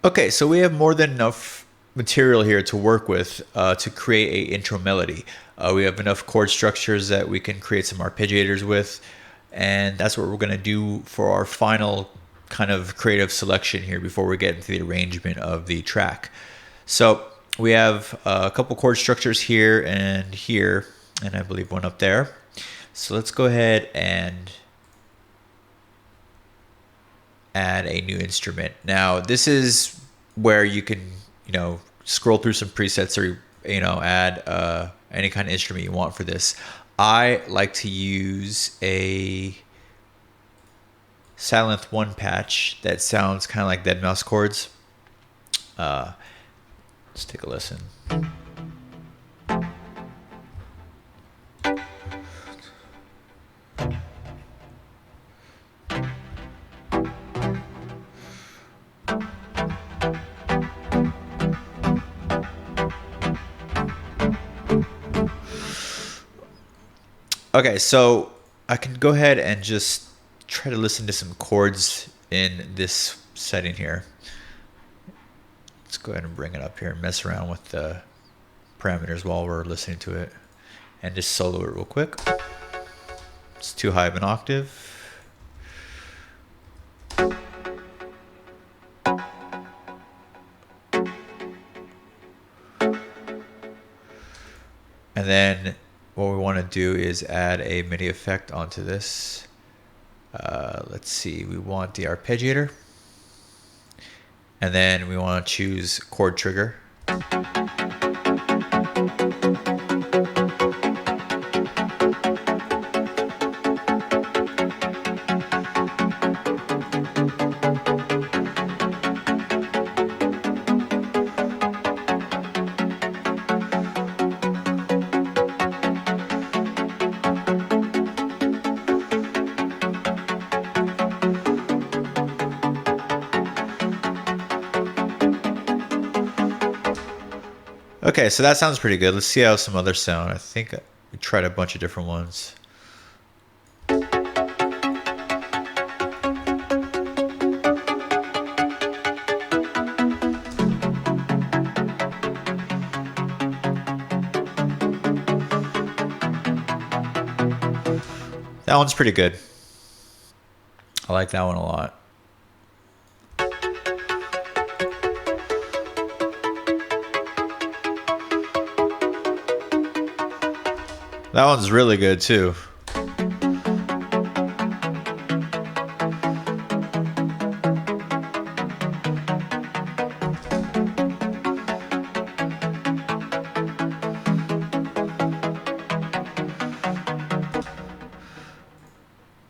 Okay, so we have more than enough material here to work with to create a intro melody. We have enough chord structures that we can create some arpeggiators with, and that's what we're going to do for our final kind of creative selection here before we get into the arrangement of the track. So we have a couple chord structures here, and I believe one up there. So let's go ahead and add a new instrument. Now this is where you can, scroll through some presets or, add any kind of instrument you want for this. I like to use a Sylenth 1 patch that sounds kind of like dead mouse chords. Let's take a listen. Okay, so I can go ahead and just try to listen to some chords in this setting here. Let's go ahead and bring it up here and mess around with the parameters while we're listening to it, and just solo it real quick. It's too high of an octave. And then what we want to do is add a MIDI effect onto this. Let's see, we want the arpeggiator. And then we want to choose chord trigger. Okay, so that sounds pretty good. Let's see how some others sound. I think we tried a bunch of different ones. That one's pretty good. I like that one a lot. That one's really good too.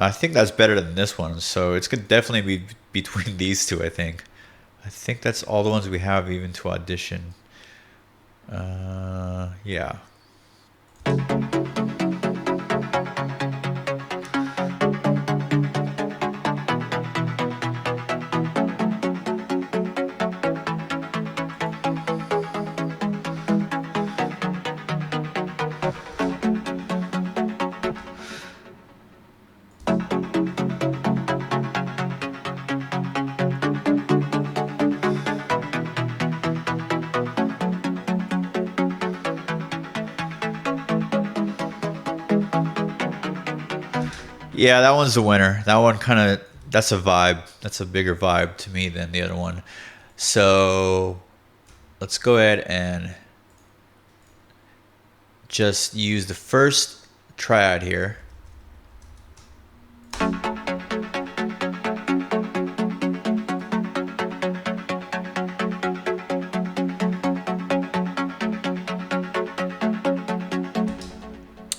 I think that's better than this one, so it's could definitely be between these two. I think that's all the ones we have even to audition. Yeah. Yeah, that one's the winner. That one that's a vibe. That's a bigger vibe to me than the other one. So let's go ahead and just use the first triad here.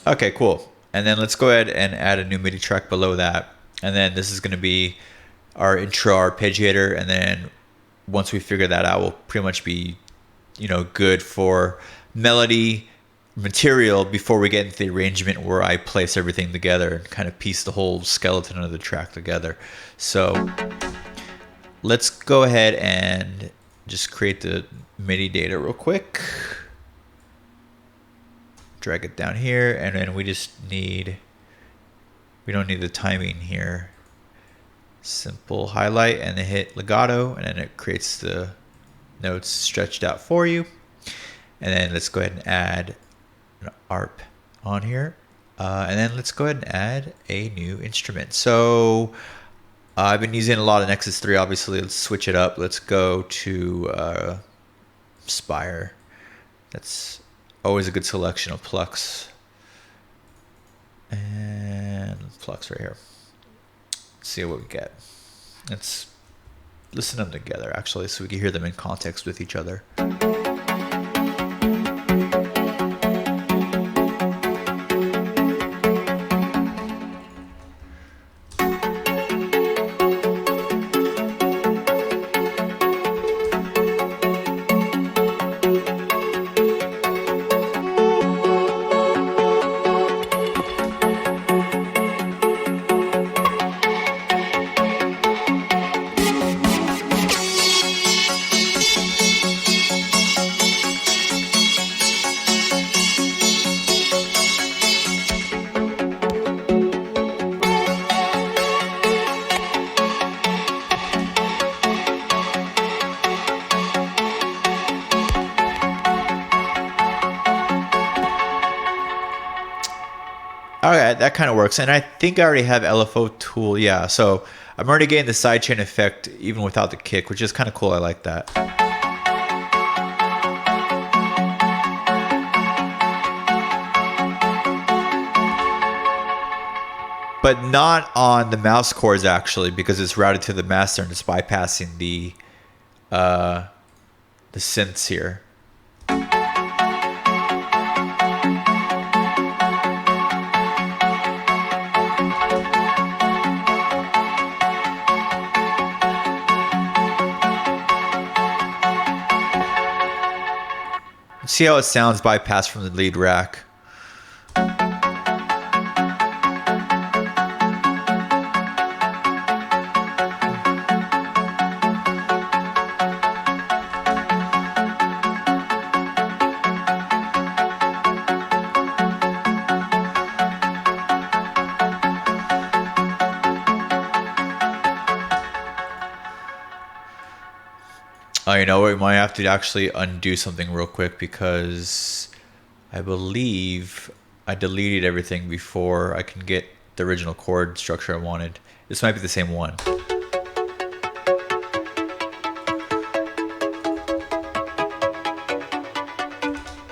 Okay, cool. And then let's go ahead and add a new MIDI track below that. And then this is going to be our intro arpeggiator. And then once we figure that out, we'll pretty much be, good for melody material before we get into the arrangement where I place everything together and kind of piece the whole skeleton of the track together. So let's go ahead and just create the MIDI data real quick. Drag it down here, and then we don't need the timing here. Simple highlight and then hit legato, and then it creates the notes stretched out for you. And then let's go ahead and add an arp on here. And then let's go ahead and add a new instrument. So I've been using a lot of Nexus 3, obviously. Let's switch it up. Let's go to Spire. That's always a good selection of plucks. And plucks right here. Let's see what we get. Let's listen to them together, actually, so we can hear them in context with each other. Alright, that kind of works. And I think I already have LFO tool. Yeah, so I'm already getting the sidechain effect even without the kick, which is kind of cool. I like that. But not on the mouse chords, actually, because it's routed to the master and it's bypassing the synths here. See how it sounds bypassed from the lead rack. You know, we might have to actually undo something real quick because I believe I deleted everything before I can get the original chord structure I wanted. This might be the same one.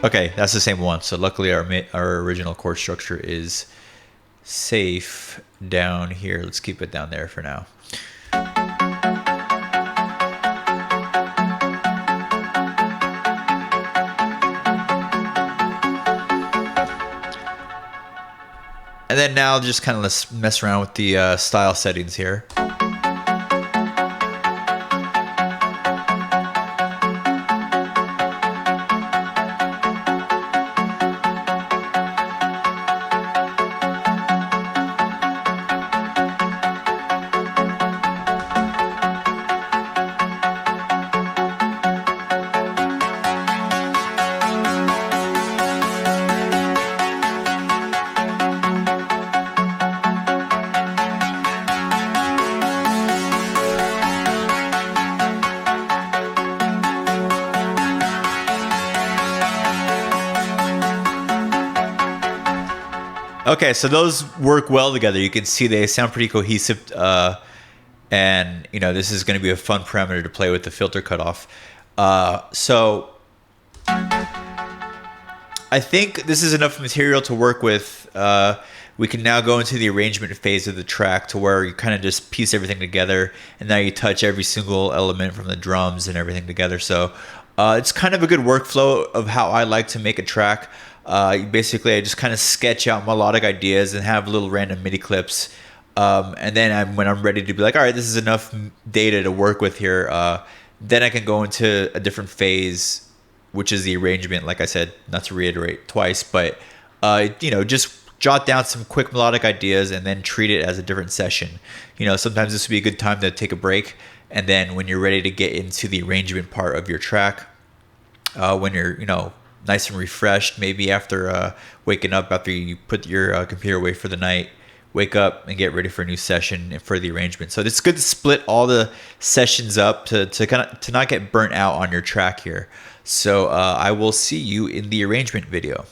Okay, that's the same one. So luckily our original chord structure is safe down here. Let's keep it down there for now. And then now just kind of let's mess around with the style settings here. Okay, so those work well together. You can see they sound pretty cohesive, and you know this is going to be a fun parameter to play with the filter cutoff. So I think this is enough material to work with. We can now go into the arrangement phase of the track to where you kind of just piece everything together, and now you touch every single element from the drums and everything together. So it's kind of a good workflow of how I like to make a track. Basically, I just kind of sketch out melodic ideas and have little random MIDI clips. And then when I'm ready to be like, all right, this is enough data to work with here, then I can go into a different phase, which is the arrangement. Like I said, not to reiterate twice, but you know, just jot down some quick melodic ideas and then treat it as a different session. You know, sometimes this would be a good time to take a break. And then when you're ready to get into the arrangement part of your track, when you're, you know, nice and refreshed, maybe after waking up after you put your computer away for the night, wake up and get ready for a new session and for the arrangement. So it's good to split all the sessions up to not get burnt out on your track here. So I will see you in the arrangement video.